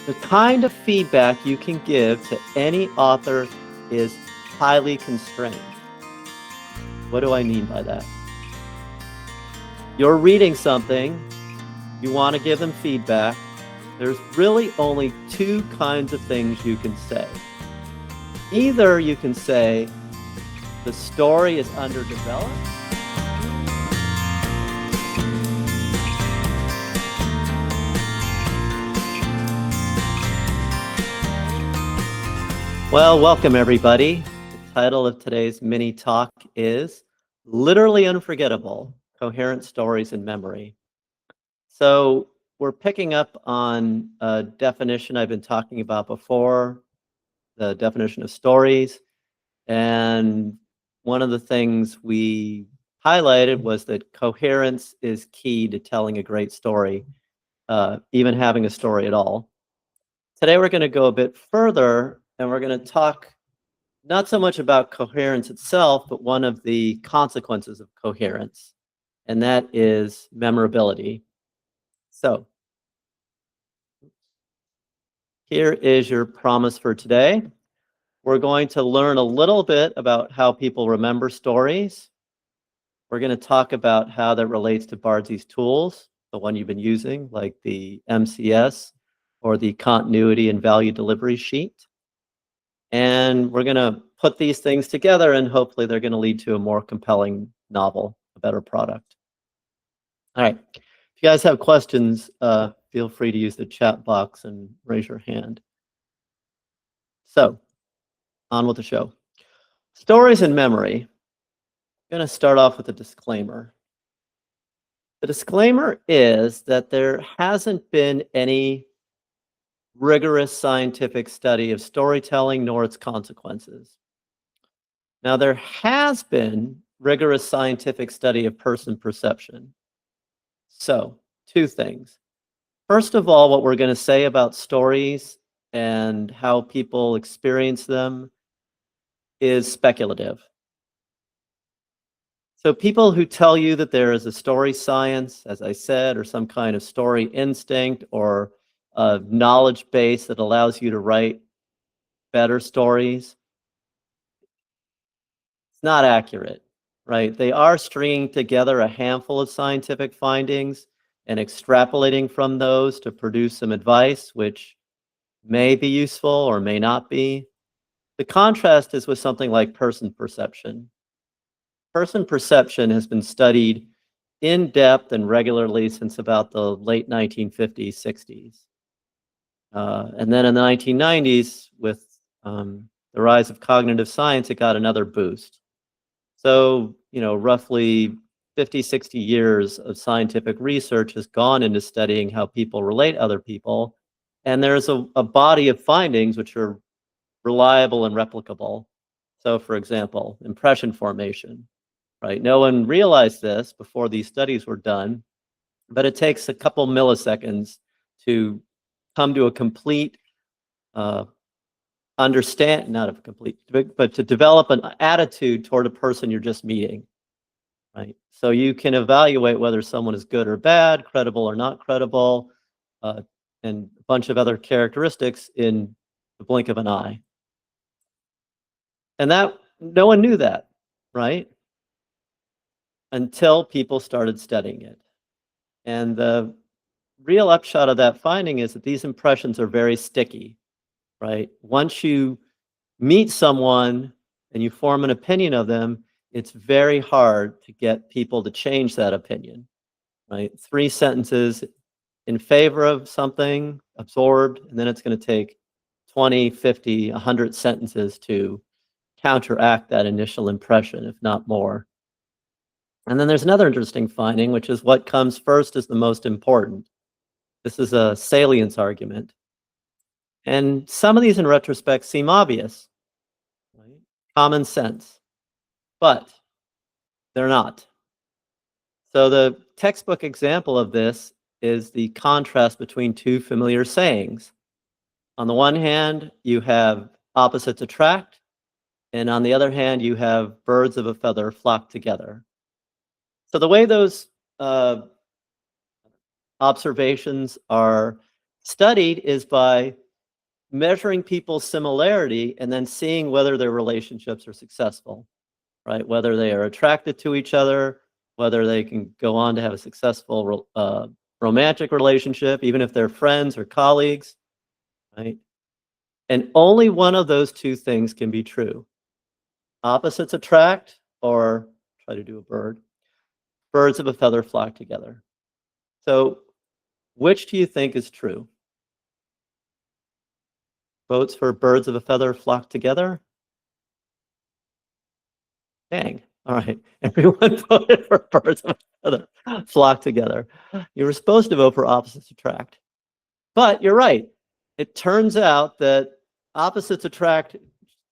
The kind of feedback you can give to any author is highly constrained. What do I mean by that? You're reading something, you want to give them feedback. There's really only two kinds of things you can say. Either you can say, the story is underdeveloped. Well, welcome everybody. The title of today's mini talk is Literally Unforgettable, Coherent Stories in Memory. So we're picking up on a definition I've been talking about before, the definition of stories. And one of the things we highlighted was that coherence is key to telling a great story, even having a story at all. Today we're going to go a bit further and we're going to talk not so much about coherence itself, but one of the consequences of coherence, and that is memorability. So here is your promise for today. We're going to learn a little bit about how people remember stories. We're going to talk about how that relates to Bardsy's tools, the one you've been using, like the MCS or the continuity and value delivery sheet. And we're going to put these things together and hopefully they're going to lead to a more compelling novel, a better product. All right. If you guys have questions, feel free to use the chat box and raise your hand. So, on with the show. Stories in memory. I'm going to start off with a disclaimer. The disclaimer is that there hasn't been any rigorous scientific study of storytelling nor its consequences. Now, there has been rigorous scientific study of person perception. So, two things. First of all, what we're going to say about stories and how people experience them is speculative. So people who tell you that there is a story science, as I said, or some kind of story instinct or a knowledge base that allows you to write better stories, it's not accurate, right? They are stringing together a handful of scientific findings and extrapolating from those to produce some advice, which may be useful or may not be. The contrast is with something like person perception. Person perception has been studied in depth and regularly since about the late 1950s, 60s. And then in the 1990s, with the rise of cognitive science, it got another boost. So, roughly 50, 60 years of scientific research has gone into studying how people relate to other people. And there's a body of findings which are reliable and replicable. So, for example, impression formation. Right? No one realized this before these studies were done, but it takes a couple milliseconds to come to a complete understand, not a complete, but to develop an attitude toward a person you're just meeting. Right? So you can evaluate whether someone is good or bad, credible or not credible, and a bunch of other characteristics in the blink of an eye. And that no one knew that, right? Until people started studying it. And the real upshot of that finding is that these impressions are very sticky, right? Once you meet someone and you form an opinion of them, it's very hard to get people to change that opinion, right? 3 sentences in favor of something, absorbed, and then it's going to take 20, 50, 100 sentences to counteract that initial impression, if not more. And then there's another interesting finding, which is what comes first is the most important. This is a salience argument. And some of these in retrospect seem obvious, right? Common sense, but they're not. So the textbook example of this is the contrast between two familiar sayings. On the one hand, you have opposites attract, and on the other hand, you have birds of a feather flock together. So the way those observations are studied is by measuring people's similarity and then seeing whether their relationships are successful, right? Whether they are attracted to each other, whether they can go on to have a successful romantic relationship, even if they're friends or colleagues, right? And only one of those two things can be true. Opposites attract, or try to do a bird. Birds of a feather flock together. So which do you think is true? Votes for birds of a feather flock together? Dang. All right. Everyone voted for birds of a feather flock together. You were supposed to vote for opposites attract. But you're right. It turns out that opposites attract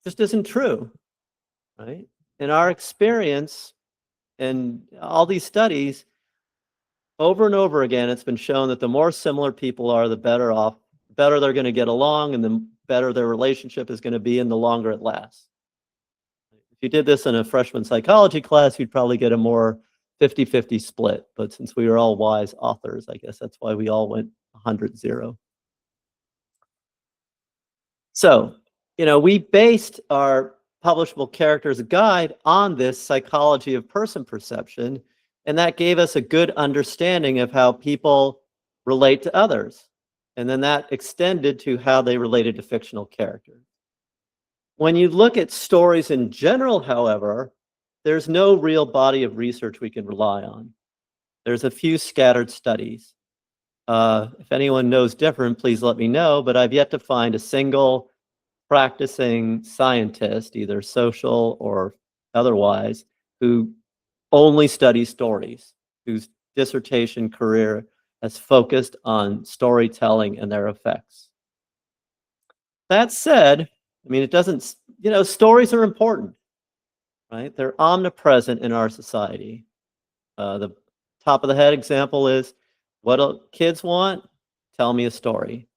just isn't true, right? In our experience and all these studies, over and over again, it's been shown that the more similar people are, the better they're going to get along, and the better their relationship is going to be, and the longer it lasts. If you did this in a freshman psychology class, you'd probably get a more 50-50 split. But since we were all wise authors, I guess that's why we all went 100-0. So, we based our publishable characters guide on this psychology of person perception, and that gave us a good understanding of how people relate to others. And then that extended to how they related to fictional characters. When you look at stories in general, however, there's no real body of research we can rely on. There's a few scattered studies. If anyone knows different, please let me know, but I've yet to find a single practicing scientist, either social or otherwise, who only studies stories, whose dissertation career has focused on storytelling and their effects. That said, it doesn't, stories are important, right? They're omnipresent in our society. The top of the head example is, what do kids want? Tell me a story.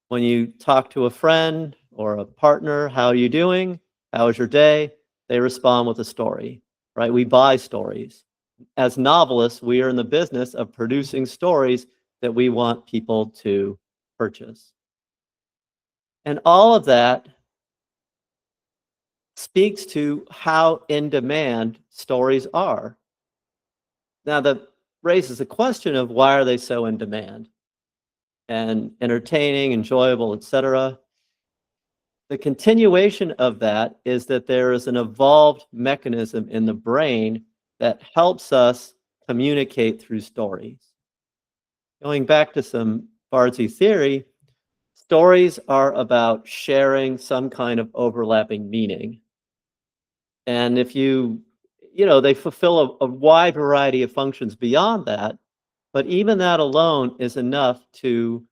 When you talk to a friend or a partner, how are you doing? How was your day? They respond with a story, right? We buy stories. As novelists, we are in the business of producing stories that we want people to purchase. And all of that speaks to how in demand stories are. Now, that raises the question of, why are they so in demand and entertaining, enjoyable, etc.? The continuation of that is that there is an evolved mechanism in the brain that helps us communicate through stories. Going back to some Bardsy theory, stories are about sharing some kind of overlapping meaning. And if they fulfill a wide variety of functions beyond that, but even that alone is enough to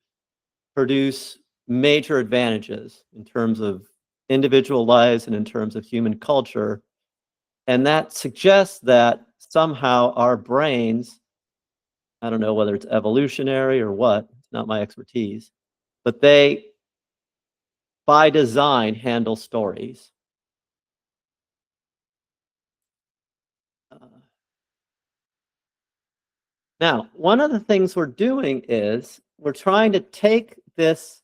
produce major advantages in terms of individual lives and in terms of human culture. And that suggests that somehow our brains, I don't know whether it's evolutionary or what, it's not my expertise, but they, by design, handle stories. Now, one of the things we're doing is we're trying to take this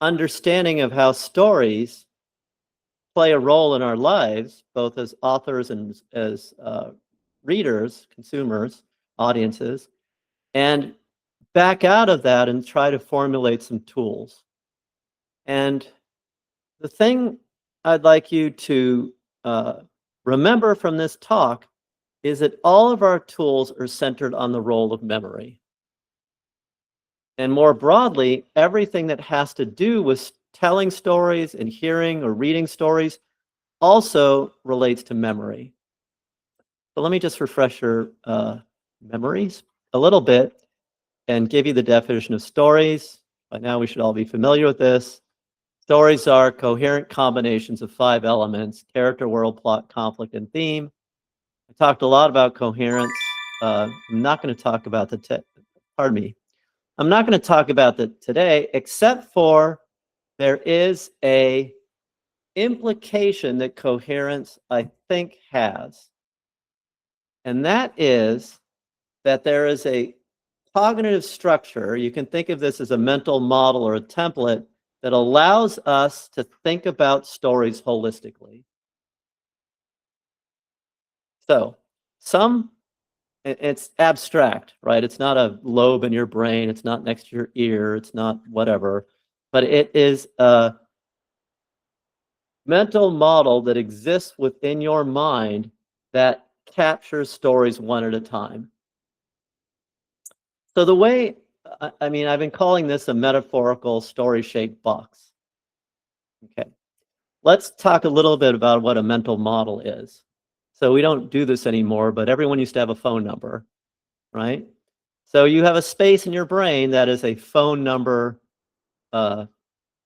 understanding of how stories play a role in our lives, both as authors and as readers, consumers, audiences, and back out of that and try to formulate some tools. And the thing I'd like you to remember from this talk is that all of our tools are centered on the role of memory. And more broadly, everything that has to do with telling stories and hearing or reading stories also relates to memory. So let me just refresh your memories a little bit and give you the definition of stories. By now, we should all be familiar with this. Stories are coherent combinations of 5 elements: character, world, plot, conflict, and theme. I talked a lot about coherence. I'm not going to talk about I'm not going to talk about that today, except for there is a implication that coherence, I think, has. And that is that there is a cognitive structure, you can think of this as a mental model or a template that allows us to think about stories holistically. So, some it's abstract, right? It's not a lobe in your brain, it's not next to your ear, it's not whatever, but it is a mental model that exists within your mind that captures stories one at a time. So the way I mean, I've been calling this a metaphorical story-shaped box. Okay. Let's talk a little bit about what a mental model is. So we don't do this anymore, but everyone used to have a phone number, right? So you have a space in your brain that is a phone number uh,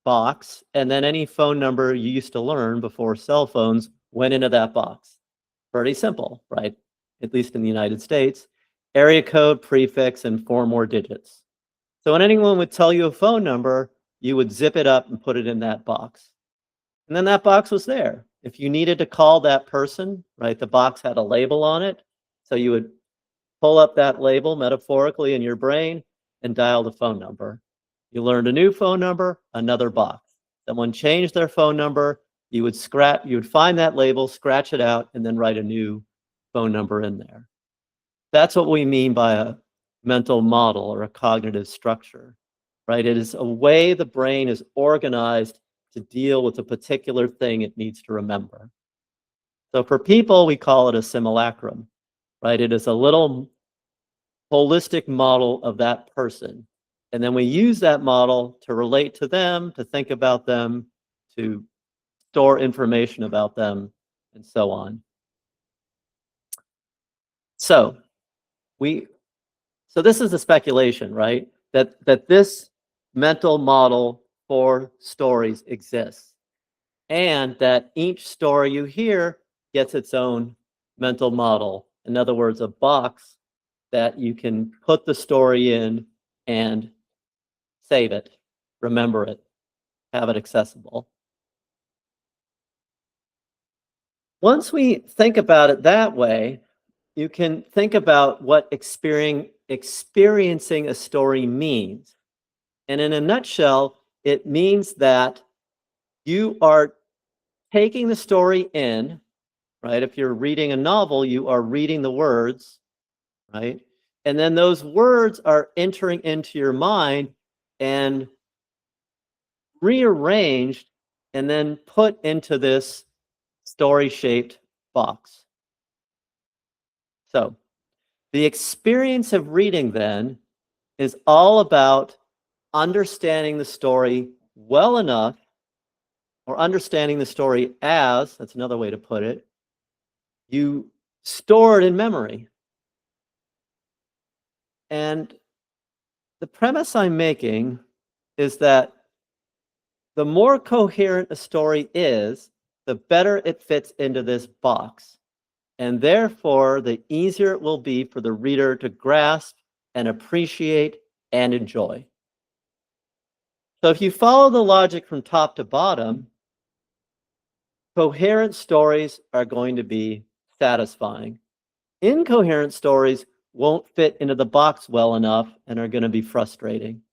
box, and then any phone number you used to learn before cell phones went into that box. Pretty simple, right? At least in the United States. Area code, prefix, and 4 more digits. So when anyone would tell you a phone number, you would zip it up and put it in that box. And then that box was there. If you needed to call that person, right, the box had a label on it. So you would pull up that label metaphorically in your brain and dial the phone number. You learned a new phone number, another box. Someone changed their phone number, you would find that label, scratch it out, and then write a new phone number in there. That's what we mean by a mental model or a cognitive structure, right? It is a way the brain is organized to deal with a particular thing it needs to remember. So for people, we call it a simulacrum, right? It is a little holistic model of that person. And then we use that model to relate to them, to think about them, to store information about them, and so on. So this is a speculation, right? That this mental model for stories exists, and that each story you hear gets its own mental model. In other words, a box that you can put the story in and save it, remember it, have it accessible. Once we think about it that way, you can think about what experiencing a story means. And in a nutshell, it means that you are taking the story in, right? If you're reading a novel, you are reading the words, right? And then those words are entering into your mind and rearranged and then put into this story-shaped box. So the experience of reading then is all about understanding the story well enough, or understanding the story as, that's another way to put it, you store it in memory. And the premise I'm making is that the more coherent a story is, the better it fits into this box. And therefore, the easier it will be for the reader to grasp and appreciate and enjoy. So if you follow the logic from top to bottom, coherent stories are going to be satisfying. Incoherent stories won't fit into the box well enough and are going to be frustrating.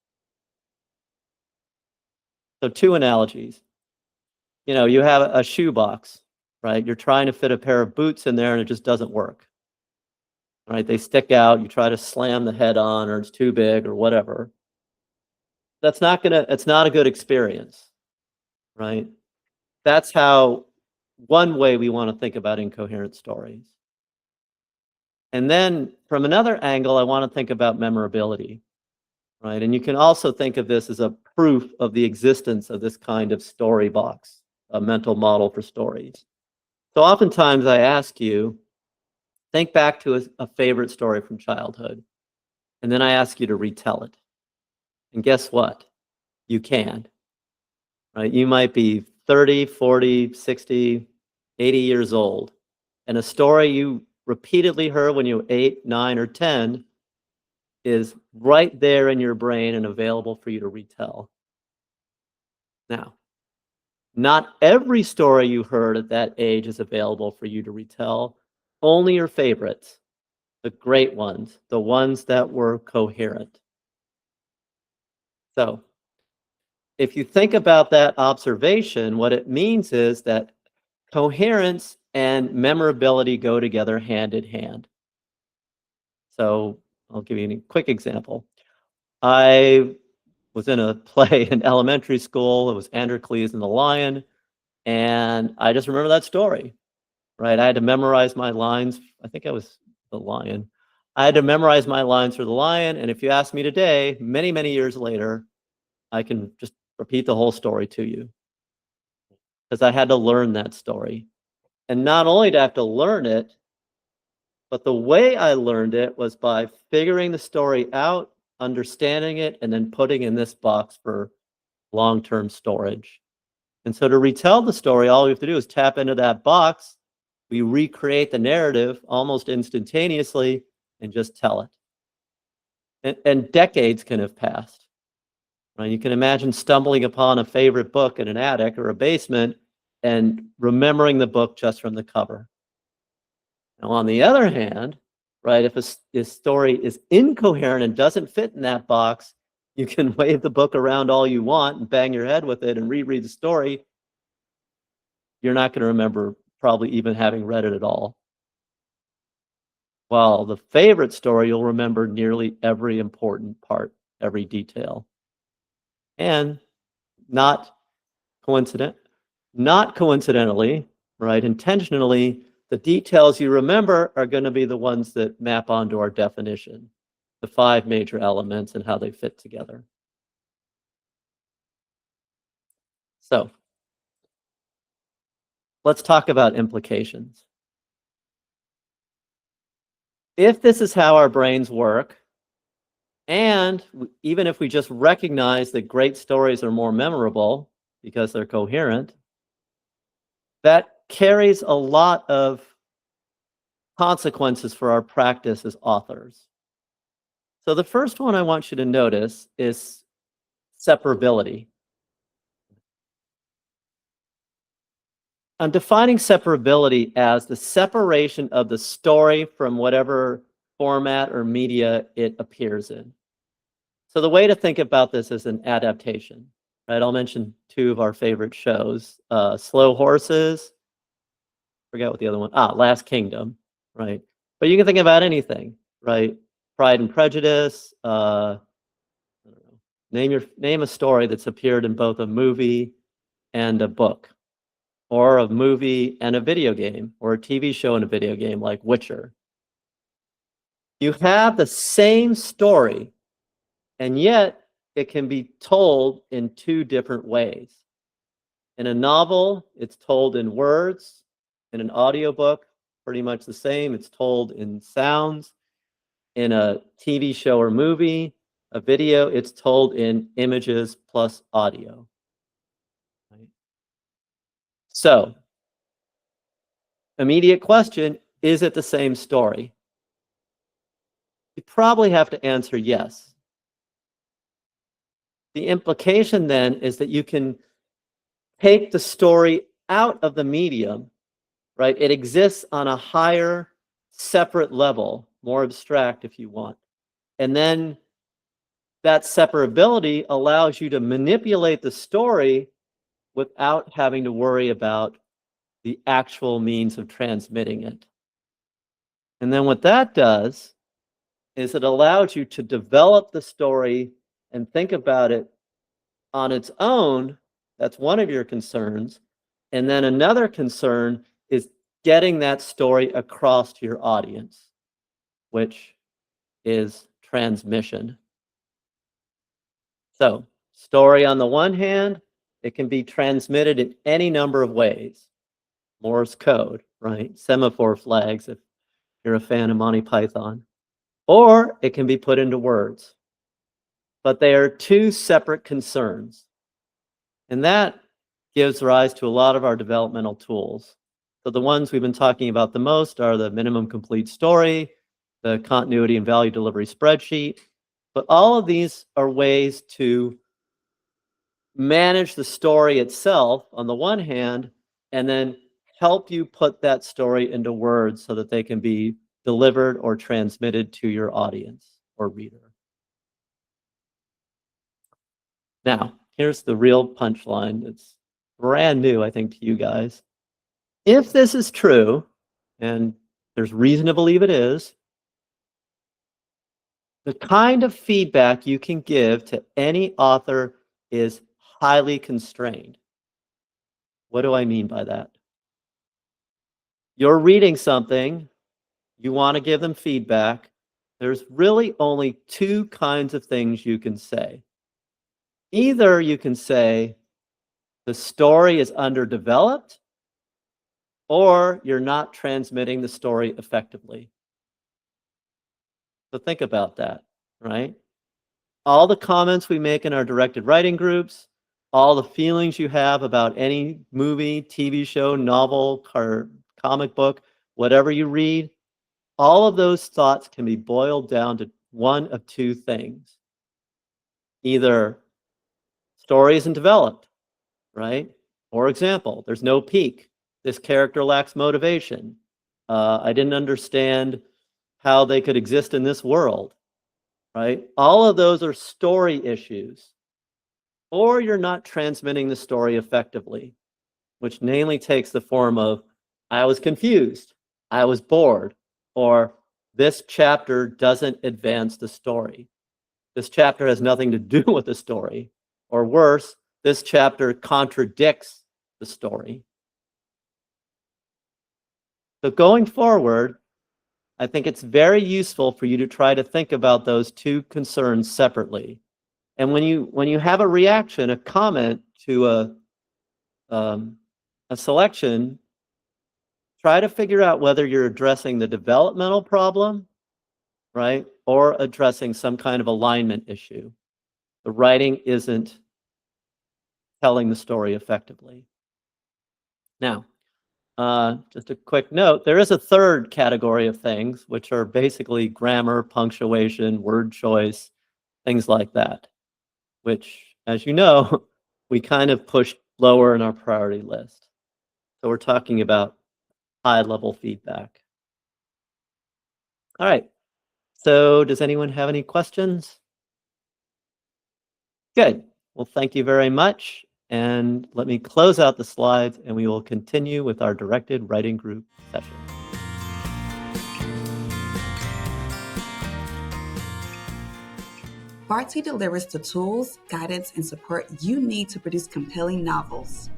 So 2 analogies. You have a shoe box, right? You're trying to fit a pair of boots in there and it just doesn't work. Right? They stick out, you try to slam the head on, or it's too big or whatever. It's not a good experience, right? That's how one way we want to think about incoherent stories. And then from another angle, I want to think about memorability, right? And you can also think of this as a proof of the existence of this kind of story box, a mental model for stories. So oftentimes I ask you, think back to a favorite story from childhood, and then I ask you to retell it. And guess what? You can, right? You might be 30, 40, 60, 80 years old, and a story you repeatedly heard when you were 8, 9, or 10 is right there in your brain and available for you to retell. Now, not every story you heard at that age is available for you to retell, only your favorites. the great ones, the ones that were coherent. So if you think about that observation, what it means is that coherence and memorability go together hand in hand. So I'll give you a quick example. I was in a play in elementary school. It was Androcles and the Lion, and I just remember that story, right? I had to memorize my lines. I think I was the lion. I had to memorize my lines for the lion, and if you ask me today, many, many years later, I can just repeat the whole story to you because I had to learn that story. And not only did I have to learn it, but the way I learned it was by figuring the story out, understanding it, and then putting in this box for long-term storage. And so to retell the story, all we have to do is tap into that box. We recreate the narrative almost instantaneously and just tell it. And decades can have passed. Right? You can imagine stumbling upon a favorite book in an attic or a basement and remembering the book just from the cover. Now, on the other hand, right, if a story is incoherent and doesn't fit in that box, you can wave the book around all you want and bang your head with it and reread the story. You're not going to remember probably even having read it at all. While the favorite story, you'll remember nearly every important part, every detail. And not coincidentally, right, intentionally, the details you remember are going to be the ones that map onto our definition, the 5 major elements and how they fit together. So let's talk about implications. If this is how our brains work, and even if we just recognize that great stories are more memorable because they're coherent, that carries a lot of consequences for our practice as authors. So the first one I want you to notice is separability. I'm defining separability as the separation of the story from whatever format or media it appears in. So the way to think about this is an adaptation, right? I'll mention 2 of our favorite shows, Slow Horses, forget what the other one, Last Kingdom, right? But you can think about anything, right? Pride and Prejudice, I don't know, name a story that's appeared in both a movie and a book, or a movie and a video game, or a TV show and a video game like Witcher. You have the same story, and yet it can be told in 2 different ways. In a novel, it's told in words. In an audiobook, pretty much the same. It's told in sounds. In a TV show or movie, a video, it's told in images plus audio. Right? So, immediate question, is it the same story? You probably have to answer yes. The implication then is that you can take the story out of the medium, right? It exists on a higher, separate level, more abstract if you want. And then that separability allows you to manipulate the story without having to worry about the actual means of transmitting it. And then what that does is it allows you to develop the story and think about it on its own. That's one of your concerns. And then another concern is getting that story across to your audience, which is transmission. So, story on the one hand, it can be transmitted in any number of ways. Morse code, right? Semaphore flags, if you're a fan of Monty Python. Or it can be put into words. But they are 2 separate concerns. And that gives rise to a lot of our developmental tools. So the ones we've been talking about the most are the minimum complete story, the continuity and value delivery spreadsheet. But all of these are ways to manage the story itself on the one hand, and then help you put that story into words so that they can be delivered or transmitted to your audience or reader. Now, here's the real punchline. It's brand new, I think, to you guys. If this is true, and there's reason to believe it is, the kind of feedback you can give to any author is highly constrained. What do I mean by that? You're reading something, you want to give them feedback. There's really only two kinds of things you can say. Either you can say the story is underdeveloped, or you're not transmitting the story effectively. So think about that, right? All the comments we make in our directed writing groups, all the feelings you have about any movie, TV show, novel, or comic book, whatever you read, all of those thoughts can be boiled down to one of two things. Either story isn't developed, right? For example, there's no peak. This character lacks motivation. I didn't understand how they could exist in this world, right? All of those are story issues. Or you're not transmitting the story effectively, which namely takes the form of, I was confused, I was bored, or this chapter doesn't advance the story. This chapter has nothing to do with the story. Or worse, this chapter contradicts the story. So going forward, I think it's very useful for you to try to think about those two concerns separately. And when you have a reaction, a comment to a selection, try to figure out whether you're addressing the developmental problem, right, or addressing some kind of alignment issue. The writing isn't telling the story effectively. Now, just a quick note, there is a third category of things, which are basically grammar, punctuation, word choice, things like that, which, as you know, we kind of push lower in our priority list. So we're talking about high-level feedback. All right, so does anyone have any questions? Good. Well, thank you very much. And let me close out the slides, and we will continue with our directed writing group session. Bardsy delivers the tools, guidance, and support you need to produce compelling novels.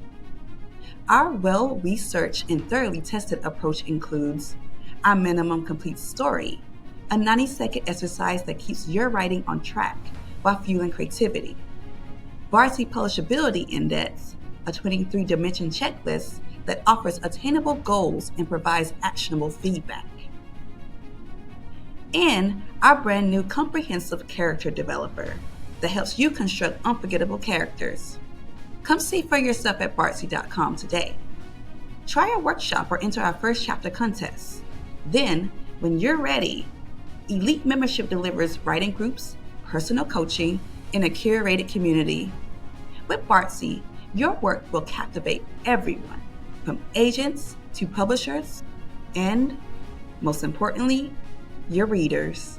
Our well-researched and thoroughly tested approach includes our minimum complete story, a 90-second exercise that keeps your writing on track while fueling creativity. Bardsy Publishability Index, a 23-dimension checklist that offers attainable goals and provides actionable feedback. And our brand new comprehensive character developer that helps you construct unforgettable characters. Come see for yourself at Bardsy.com today. Try our workshop or enter our first chapter contest. Then, when you're ready, Elite Membership delivers writing groups, personal coaching, and a curated community. With Bardsy, your work will captivate everyone, from agents to publishers, and, most importantly, your readers.